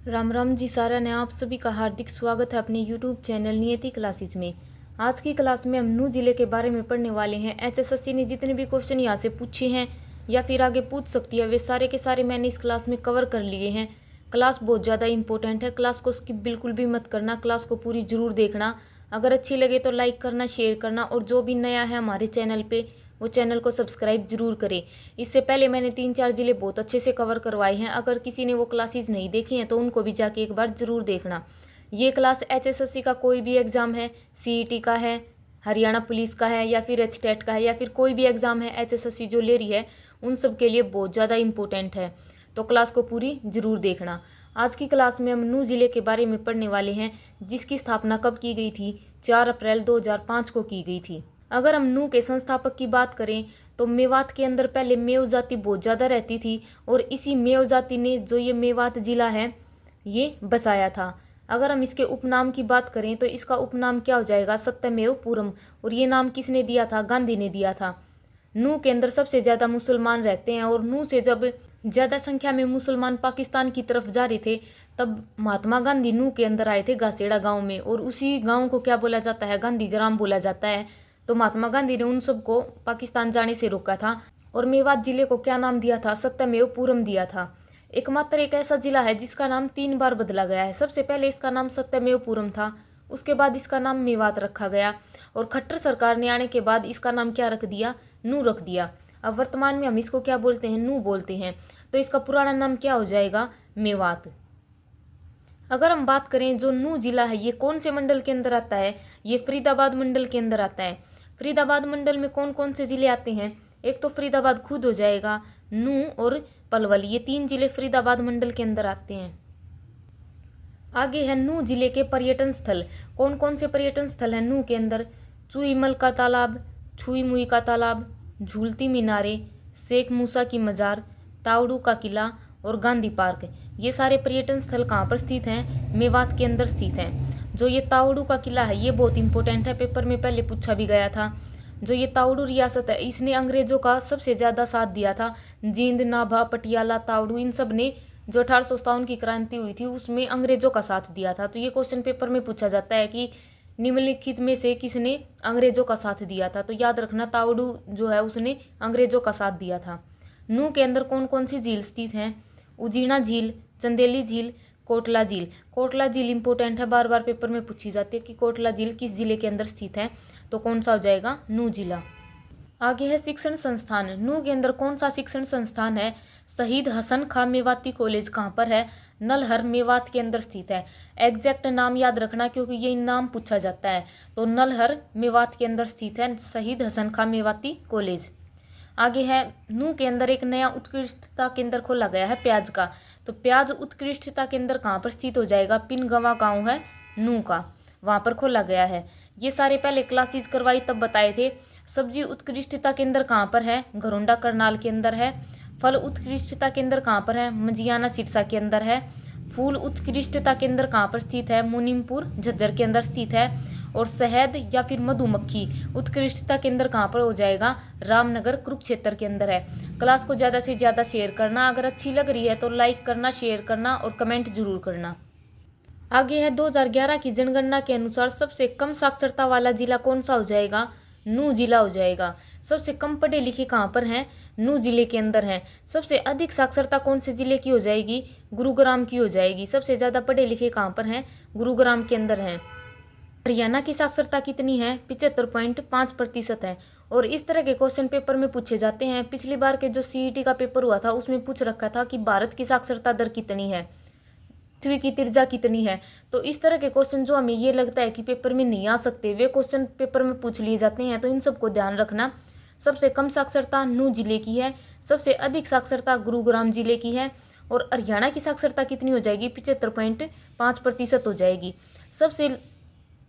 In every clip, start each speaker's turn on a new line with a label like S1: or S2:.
S1: राम राम जी सारा ने आप सभी का हार्दिक स्वागत है अपने YouTube चैनल नियति क्लासेस में। आज की क्लास में हम नू जिले के बारे में पढ़ने वाले हैं। HSSC ने जितने भी क्वेश्चन यहाँ से पूछे हैं या फिर आगे पूछ सकती है वे सारे के सारे मैंने इस क्लास में कवर कर लिए हैं। क्लास बहुत ज़्यादा इंपॉर्टेंट है, क्लास को स्किप बिल्कुल भी मत करना, क्लास को पूरी ज़रूर देखना। अगर अच्छी लगे तो लाइक करना, शेयर करना, और जो भी नया है हमारे चैनल पे वो चैनल को सब्सक्राइब जरूर करें। इससे पहले मैंने 3-4 ज़िले बहुत अच्छे से कवर करवाए हैं, अगर किसी ने वो क्लासेस नहीं देखी हैं तो उनको भी जाके एक बार ज़रूर देखना। ये क्लास HSSC का कोई भी एग्ज़ाम है, CET का है, हरियाणा पुलिस का है, या फिर HTET का है, या फिर कोई भी एग्ज़ाम है HSSC जो ले रही है, उन सब के लिए बहुत ज़्यादा इंपॉर्टेंट है। तो क्लास को पूरी ज़रूर देखना। आज की क्लास में हम नू ज़िले के बारे में पढ़ने वाले हैं, जिसकी स्थापना कब की गई थी? 4 अप्रैल 2005 को की गई थी। अगर हम नू के संस्थापक की बात करें तो मेवात के अंदर पहले मेव जाति बहुत ज़्यादा रहती थी, और इसी मेव जाति ने जो ये मेवात जिला है ये बसाया था। अगर हम इसके उपनाम की बात करें तो इसका उपनाम क्या हो जाएगा? सत्यमेव पुरम। और ये नाम किसने दिया था? गांधी ने दिया था। नू के अंदर सबसे ज़्यादा मुसलमान रहते हैं, और नू से जब ज़्यादा संख्या में मुसलमान पाकिस्तान की तरफ जा रहे थे तब महात्मा गांधी नू के अंदर आए थे घासेड़ा गांव में, और उसी गांव को क्या बोला जाता है? गांधी ग्राम बोला जाता है। तो महात्मा गांधी ने उन सबको पाकिस्तान जाने से रोका था, और मेवात जिले को क्या नाम दिया था? सत्यमेव पुरम दिया था। एकमात्र एक ऐसा जिला है जिसका नाम 3 बार बदला गया है। सबसे पहले इसका नाम सत्यमेव पुरम था, उसके बाद इसका नाम मेवात रखा गया, और खट्टर सरकार ने आने के बाद इसका नाम क्या रख दिया? नू रख दिया। अब वर्तमान में हम इसको क्या बोलते हैं? नू बोलते हैं। तो इसका पुराना नाम क्या हो जाएगा? मेवात। अगर हम बात करें जो नू जिला है ये कौन से मंडल के अंदर आता है? ये फरीदाबाद मंडल के अंदर आता है। फरीदाबाद मंडल में कौन कौन से जिले आते हैं? एक तो फरीदाबाद खुद हो जाएगा, नू और पलवल, ये 3 जिले फरीदाबाद मंडल के अंदर आते हैं। आगे है नू जिले के पर्यटन स्थल। कौन कौन से पर्यटन स्थल हैं नू के अंदर? चुईमल का तालाब, छुई मुई का तालाब, झूलती मीनारे, शेख मूसा की मज़ार, तावड़ू का किला और गांधी पार्क। ये सारे पर्यटन स्थल कहाँ पर स्थित हैं? मेवात के अंदर स्थित हैं। जो ये तावड़ू का किला है ये बहुत इंपॉर्टेंट है, पेपर में पहले पूछा भी गया था। जो ये तावड़ू रियासत है इसने अंग्रेजों का सबसे ज़्यादा साथ दिया था। जींद, नाभा, पटियाला, तावड़ू, इन सब ने जो 1857 की क्रांति हुई थी उसमें अंग्रेजों का साथ दिया था। तो ये क्वेश्चन पेपर में पूछा जाता है कि निम्नलिखित में से किसने अंग्रेजों का साथ दिया था? तो याद रखना तावड़ू जो है उसने अंग्रेजों का साथ दिया था। नू के अंदर कौन कौन सी झील स्थित हैं? उजीना झील, चंदेली झील, कोटला झील। कोटला झील इंपॉर्टेंट है, बार बार पेपर में पूछी जाती है कि कोटला झील किस जिले के अंदर स्थित है? तो कौन सा हो जाएगा? नू जिला। आगे है शिक्षण संस्थान। नू के अंदर कौन सा शिक्षण संस्थान है? शहीद हसन खां मेवाती कॉलेज कहाँ पर है? नलहर मेवात के अंदर स्थित है। एग्जैक्ट नाम याद रखना क्योंकि ये नाम पूछा जाता है। तो नलहर मेवात के अंदर स्थित है शहीद हसन खां मेवाती कॉलेज। आगे है नू के अंदर एक नया उत्कृष्टता केंद्र खोला गया है प्याज का। तो प्याज उत्कृष्टता केंद्र कहाँ पर स्थित हो जाएगा? पिनगवा गांव है नू का, वहाँ पर खोला गया है। ये सारे पहले क्लासेस करवाई तब बताए थे। सब्जी उत्कृष्टता केंद्र कहाँ पर है? घरोंडा करनाल के अंदर है। फल उत्कृष्टता केंद्र कहाँ पर है? मजियाना सिरसा के अंदर है। फूल उत्कृष्टता केंद्र कहाँ पर स्थित है? मुनीमपुर झज्जर के अंदर स्थित है। और शहद या फिर मधुमक्खी उत्कृष्टता केंद्र कहाँ पर हो जाएगा? रामनगर कुरुक्षेत्र के अंदर है। क्लास को ज़्यादा से ज़्यादा शेयर करना, अगर अच्छी लग रही है तो लाइक करना, शेयर करना और कमेंट जरूर करना। आगे है 2011 की जनगणना के अनुसार सबसे कम साक्षरता वाला जिला कौन सा हो जाएगा? नू जिला हो जाएगा। सबसे कम पढ़े लिखे कहाँ पर हैं? नू जिले के अंदर हैं। सबसे अधिक साक्षरता कौन से जिले की हो जाएगी? गुरुग्राम की हो जाएगी। सबसे ज़्यादा पढ़े लिखे कहाँ पर हैं? गुरुग्राम के अंदर हैं। हरियाणा की साक्षरता कितनी है? 75.5% है। और इस तरह के क्वेश्चन पेपर में पूछे जाते हैं। पिछली बार के जो CET का पेपर हुआ था उसमें पूछ रखा था कि भारत की साक्षरता दर कितनी है, पृथ्वी की त्रिज्या कितनी है। तो इस तरह के क्वेश्चन जो हमें ये लगता है कि पेपर में नहीं आ सकते वे क्वेश्चन पेपर में पूछ लिए जाते हैं, तो इन सबको ध्यान रखना। सबसे कम साक्षरता नू जिले की है, सबसे अधिक साक्षरता गुरुग्राम जिले की है। और हरियाणा की साक्षरता कितनी हो जाएगी? 75.5% हो जाएगी।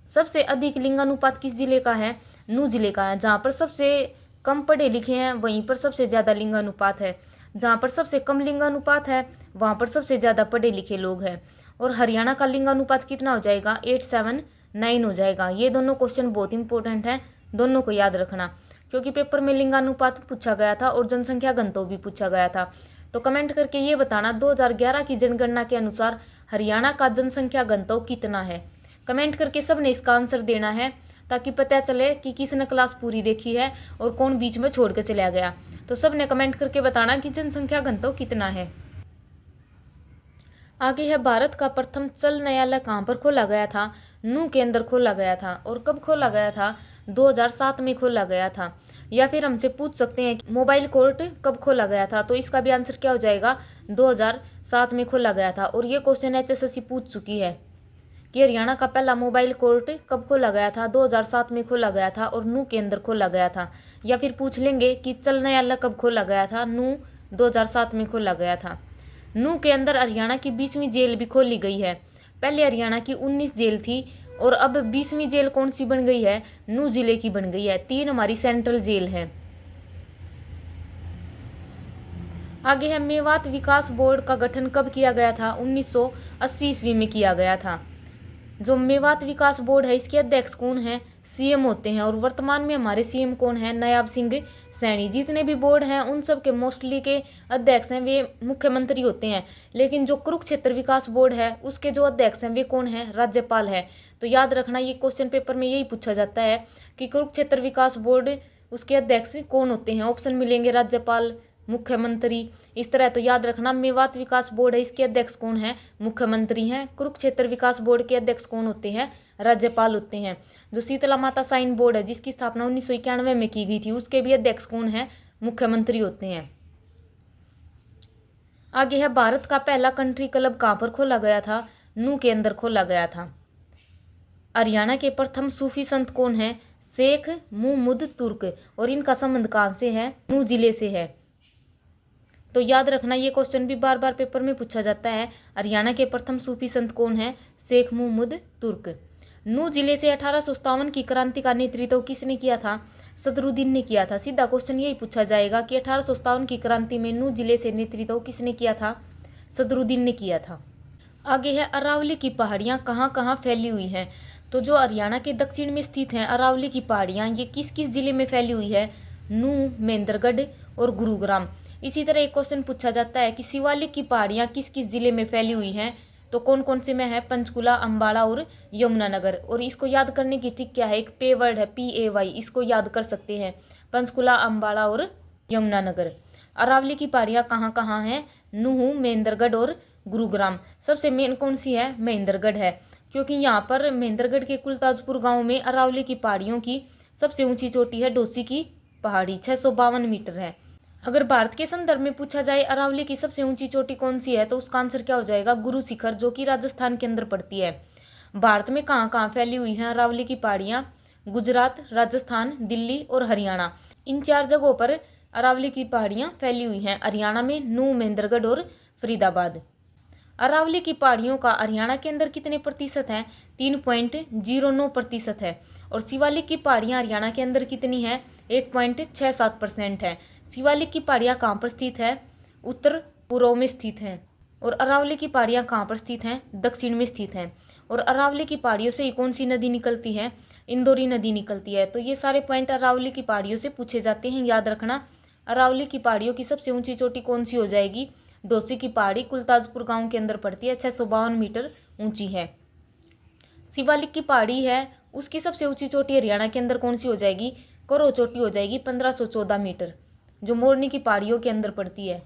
S1: सबसे अधिक लिंगानुपात किस जिले का है? नू जिले का है। जहाँ पर सबसे कम पढ़े लिखे हैं वहीं पर सबसे ज़्यादा लिंगानुपात है। जहाँ पर सबसे कम लिंगानुपात है वहाँ पर सबसे ज़्यादा पढ़े लिखे लोग हैं। और हरियाणा का लिंगानुपात कितना हो जाएगा? 879 हो जाएगा। ये दोनों क्वेश्चन बहुत इंपॉर्टेंट हैं, दोनों को याद रखना क्योंकि पेपर में लिंगानुपात पूछा गया था और जनसंख्या घनत्व भी पूछा गया था। तो कमेंट करके ये बताना 2011 की जनगणना के अनुसार हरियाणा का जनसंख्या घनत्व कितना है। कमेंट करके सब ने इसका आंसर देना है ताकि पता चले कि किसने क्लास पूरी देखी है और कौन बीच में छोड़ के चला गया। तो सब ने कमेंट करके बताना कि जनसंख्या घनत्व कितना है। आगे है, भारत का प्रथम चल न्यायालय कहाँ पर खोला गया था। नू के अंदर खोला गया था। और कब खोला गया था? 2007 में खोला गया था। या फिर हमसे पूछ सकते हैं कि मोबाइल कोर्ट कब खोला गया था, तो इसका भी आंसर क्या हो जाएगा? 2007 में खोला गया था। और ये क्वेश्चन HSSC पूछ चुकी है कि हरियाणा का पहला मोबाइल कोर्ट कब खोला गया था। 2007 में खोला गया था और नू के अंदर खोला गया था। या फिर पूछ लेंगे कि चल न्यायालय कब खोला गया था। नू 2007 में खोला गया था। नू के अंदर हरियाणा की 20वीं जेल भी खोली गई है। पहले हरियाणा की 19 जेल थी और अब 20वीं जेल कौन सी बन गई है? नू जिले की बन गई है। 3 हमारी सेंट्रल जेल है। आगे है, मेवात विकास बोर्ड का गठन कब किया गया था? 1980 ईस्वी में किया गया था। जो मेवात विकास बोर्ड है इसके अध्यक्ष कौन है? CM होते हैं। और वर्तमान में हमारे CM कौन है? नायाब सिंह सैनी। जितने भी बोर्ड हैं उन सब के मोस्टली के अध्यक्ष हैं वे मुख्यमंत्री होते हैं। लेकिन जो कुरुक्षेत्र विकास बोर्ड है उसके जो अध्यक्ष हैं वे कौन है? राज्यपाल है। तो याद रखना, ये क्वेश्चन पेपर में यही पूछा जाता है कि कुरुक्षेत्र विकास बोर्ड उसके अध्यक्ष कौन होते हैं। ऑप्शन मिलेंगे राज्यपाल, मुख्यमंत्री, इस तरह। तो याद रखना, मेवात विकास बोर्ड है इसके अध्यक्ष कौन है? मुख्यमंत्री हैं। कुरुक्षेत्र विकास बोर्ड के अध्यक्ष कौन होते हैं? राज्यपाल होते हैं। जो शीतला माता साइन बोर्ड है जिसकी स्थापना 1991 में की गई थी उसके भी अध्यक्ष कौन है? मुख्यमंत्री होते हैं। आगे है, भारत का पहला कंट्री क्लब कहाँ पर खोला गया था? नू के अंदर खोला गया था। हरियाणा के प्रथम सूफी संत कौन है? शेख मुहम्मद तुर्क। और इनका संबंध कहाँ से है? नू जिले से है। तो याद रखना, ये क्वेश्चन भी बार बार पेपर में पूछा जाता है। हरियाणा के प्रथम सूफी संत कौन है? शेख मुहम्मद तुर्क। नू जिले से 1857 की क्रांति का नेतृत्व किसने किया था? सदरुद्दीन ने किया था। सीधा क्वेश्चन यही पूछा जाएगा कि 1857 की क्रांति में नू जिले से नेतृत्व किसने किया था? सदरुद्दीन ने किया था। आगे है, अरावली की पहाड़ियाँ कहाँ कहाँ फैली हुई हैं। तो जो हरियाणा के दक्षिण में स्थित हैं अरावली की पहाड़ियाँ, ये किस किस जिले में फैली हुई है? नू, महेंद्रगढ़ और गुरुग्राम। इसी तरह एक क्वेश्चन पूछा जाता है कि शिवालिक की पहाड़ियाँ किस किस जिले में फैली हुई हैं। तो कौन कौन से में है? पंचकुला, अंबाला और यमुनानगर। और इसको याद करने की ट्रिक क्या है? एक पे वर्ड है PAY, इसको याद कर सकते हैं। पंचकुला, अंबाला और यमुनानगर। अरावली की पहाड़ियाँ कहाँ कहाँ हैं? नूह, महेंद्रगढ़ और गुरुग्राम। सबसे मेन कौन सी है? महेंद्रगढ़ है, क्योंकि यहाँ पर महेंद्रगढ़ के कुलताजपुर गांव में अरावली की पहाड़ियों की सबसे ऊंची चोटी है डोसी की पहाड़ी, 652 मीटर है। अगर भारत के संदर्भ में पूछा जाए अरावली की सबसे ऊंची चोटी कौन सी है, तो उसका आंसर क्या हो जाएगा? गुरु शिखर, जो कि राजस्थान के अंदर पड़ती है। भारत में कहाँ कहाँ फैली हुई हैं अरावली की पहाड़ियाँ? गुजरात, राजस्थान, दिल्ली और हरियाणा। इन 4 जगहों पर अरावली की पहाड़ियाँ फैली हुई हैं। हरियाणा में नूह, महेंद्रगढ़ और फरीदाबाद। अरावली की पहाड़ियों का हरियाणा के अंदर कितने प्रतिशत है? 3.09% है। और शिवालिक की पहाड़ियाँ हरियाणा के अंदर कितनी है? 1.67% है। शिवालिक की पहाड़ियाँ कहाँ पर स्थित है? उत्तर पूर्व में स्थित हैं। और अरावली की पहाड़ियाँ कहाँ पर स्थित हैं? दक्षिण में स्थित हैं। और अरावली की पहाड़ियों से कौन सी नदी निकलती है? इंदौरी नदी निकलती है। तो ये सारे पॉइंट अरावली की पहाड़ियों से पूछे जाते हैं, याद रखना। अरावली की पहाड़ियों की सबसे ऊंची चोटी कौन सी हो जाएगी? डोसी की पहाड़ी, कुलताजपुर गांव के अंदर पड़ती है, 652 मीटर ऊंची है। शिवालिक की पहाड़ी है उसकी सबसे ऊंची चोटी हरियाणा के अंदर कौन सी हो जाएगी? करो चोटी हो जाएगी, 1514 मीटर, जो मोरनी की पहाड़ियों के अंदर पड़ती है।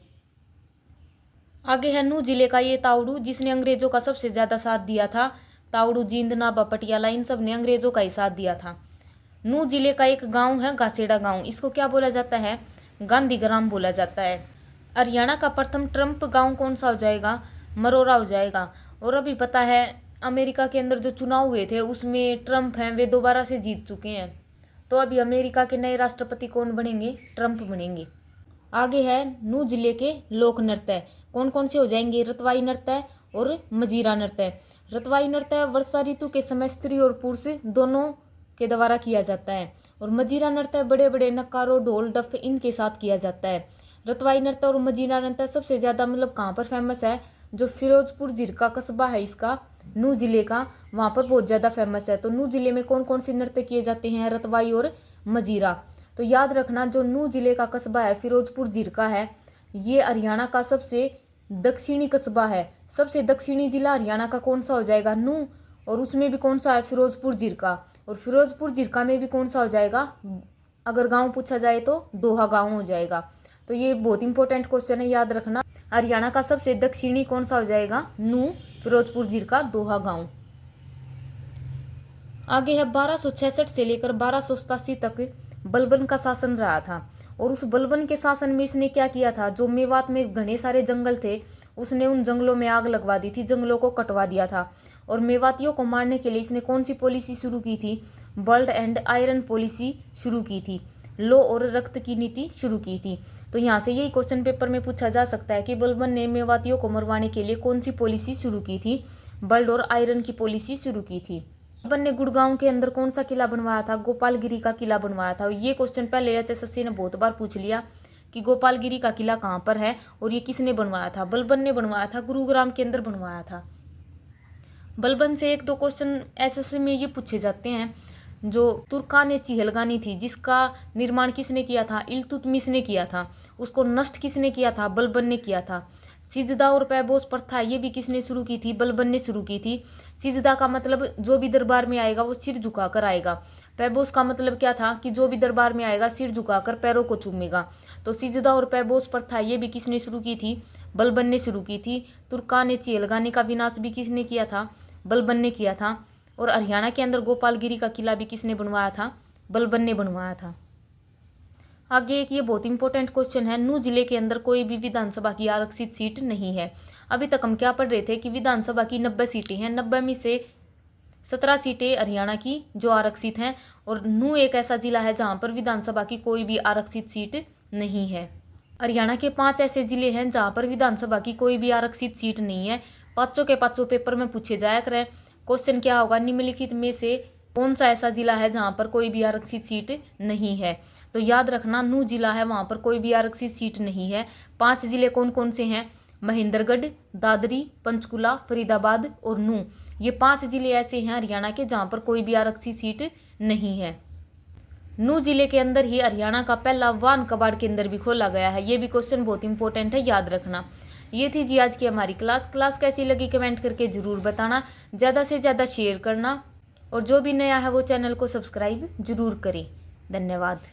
S1: आगे है नूह जिले का ये तावड़ू, जिसने अंग्रेजों का सबसे ज्यादा साथ दिया था। तावड़ू, जींद, नाभा, पटियाला, इन सब ने अंग्रेजों का ही साथ दिया था। नूह जिले का एक गांव है गासेड़ा गांव, इसको क्या बोला जाता है? गांधीग्राम बोला जाता है। हरियाणा का प्रथम ट्रम्प गांव कौन सा हो जाएगा? मरोरा हो जाएगा। और अभी पता है अमेरिका के अंदर जो चुनाव हुए थे उसमें ट्रम्प हैं वे दोबारा से जीत चुके हैं। तो अभी अमेरिका के नए राष्ट्रपति कौन बनेंगे? ट्रम्प बनेंगे। आगे है नूह जिले के लोक नृत्य, कौन कौन से हो जाएंगे? रतवाई नृत्य और मजीरा नृत्य। रतवाई नृत्य वर्षा ऋतु के समय स्त्री और पुरुष दोनों के द्वारा किया जाता है। और मजीरा नृत्य बड़े बड़े नक्कारों, ढोल, डफ इनके साथ किया जाता है। रतवाई नृत्य और मजीरा नृत्य सबसे ज़्यादा कहाँ पर फेमस है? जो फिरोजपुर जिरका कस्बा है इसका, नूह जिले का, वहाँ पर बहुत ज़्यादा फेमस है। तो नूह जिले में कौन कौन से नृत्य किए जाते हैं? रतवाई और मजीरा। तो याद रखना, जो नूह जिले का कस्बा है फिरोजपुर जिरका है, ये हरियाणा का सबसे दक्षिणी कस्बा है। सबसे दक्षिणी जिला हरियाणा का कौन सा हो जाएगा? नूह। और उसमें भी कौन सा है? फिरोजपुर जिरका। और फिरोजपुर जिरका में भी कौन सा हो जाएगा? अगर गांव पूछा जाए तो दोहा गांव हो जाएगा। तो ये बहुत इंपॉर्टेंट क्वेश्चन है, याद रखना। हरियाणा का सबसे दक्षिणी कौन सा हो जाएगा? नूह, फिरोजपुर जिरका, दोहा गांव। आगे है 1266 से लेकर 1287 तक बलबन का शासन रहा था। और उस बलबन के शासन में इसने क्या किया था? जो मेवात में घने सारे जंगल थे, उसने उन जंगलों में आग लगवा दी थी, जंगलों को कटवा दिया था। और मेवातियों को मारने के लिए इसने कौन सी पॉलिसी शुरू की थी? ब्लड एंड आयरन पॉलिसी शुरू की थी, लो और रक्त की नीति शुरू की थी। तो यहाँ से यही क्वेश्चन पेपर में पूछा जा सकता है कि बलबन ने मेवातियों को मरवाने के लिए कौन सी पॉलिसी शुरू की थी? ब्लड और आयरन की पॉलिसी शुरू की थी। बलबन ने गुड़गांव के अंदर कौन सा किला बनवाया था? गोपालगिरी का किला बनवाया था। ये क्वेश्चन पहले एचएसएससी ने बहुत बार पूछ लिया कि गोपालगिरी का किला कहाँ पर है और ये किसने बनवाया था? बलबन ने बनवाया था, गुरुग्राम के अंदर बनवाया था। बलबन से एक दो क्वेश्चन एसएससी में ये पूछे जाते हैं। जो तुर्कान चिहलगानी थी, जिसका निर्माण किसने किया था? इल्तुतमिश ने किया था। उसको नष्ट किसने किया था? बलबन ने किया था। सिजदा और पैबोस प्रथा ये भी किसने शुरू की थी? बलबन ने शुरू की थी। सिजदा का मतलब जो भी दरबार में आएगा वो सिर झुकाकर आएगा। पैबोस का मतलब क्या था? कि जो भी दरबार में आएगा सिर झुकाकर पैरों को चूमेगा। तो सिजदा और पैबोस प्रथा ये भी किसने शुरू की थी? बलबन ने शुरू की थी। तुर्कान चिहलगानी का विनाश भी किसने किया था? बलबन ने किया था। और हरियाणा के अंदर गोपालगिरी का किला भी किसने बनवाया था? बलबन ने बनवाया था। आगे एक ये बहुत इंपॉर्टेंट क्वेश्चन है, नूह जिले के अंदर कोई भी विधानसभा की आरक्षित सीट नहीं है। अभी तक हम क्या पढ़ रहे थे कि विधानसभा की 90 सीटें हैं, 90 में से 17 सीटें हरियाणा की जो आरक्षित हैं। और नूह एक ऐसा जिला है जहां पर विधानसभा की कोई भी आरक्षित सीट नहीं है। हरियाणा के 5 ऐसे जिले हैं जहां पर विधानसभा की कोई भी आरक्षित सीट नहीं है। पाँचों के पाँचों पेपर में पूछे जाया करें। क्वेश्चन क्या होगा? निम्नलिखित में से कौन सा ऐसा जिला है जहां पर कोई भी आरक्षित सीट नहीं है? तो याद रखना, नूह जिला है, वहां पर कोई भी आरक्षित सीट नहीं है। 5 जिले कौन कौन से हैं? महेंद्रगढ़, दादरी, पंचकुला, फरीदाबाद और नूह। ये 5 जिले ऐसे हैं हरियाणा के जहां पर कोई भी आरक्षित सीट नहीं है। नूह जिले के अंदर ही हरियाणा का पहला वाहन कबाड़ केंद्र भी खोला गया है। ये भी क्वेश्चन बहुत इंपॉर्टेंट है, याद रखना। ये थी जी आज की हमारी क्लास कैसी लगी कमेंट करके जरूर बताना। ज़्यादा से ज़्यादा शेयर करना और जो भी नया है वो चैनल को सब्सक्राइब जरूर करें। धन्यवाद।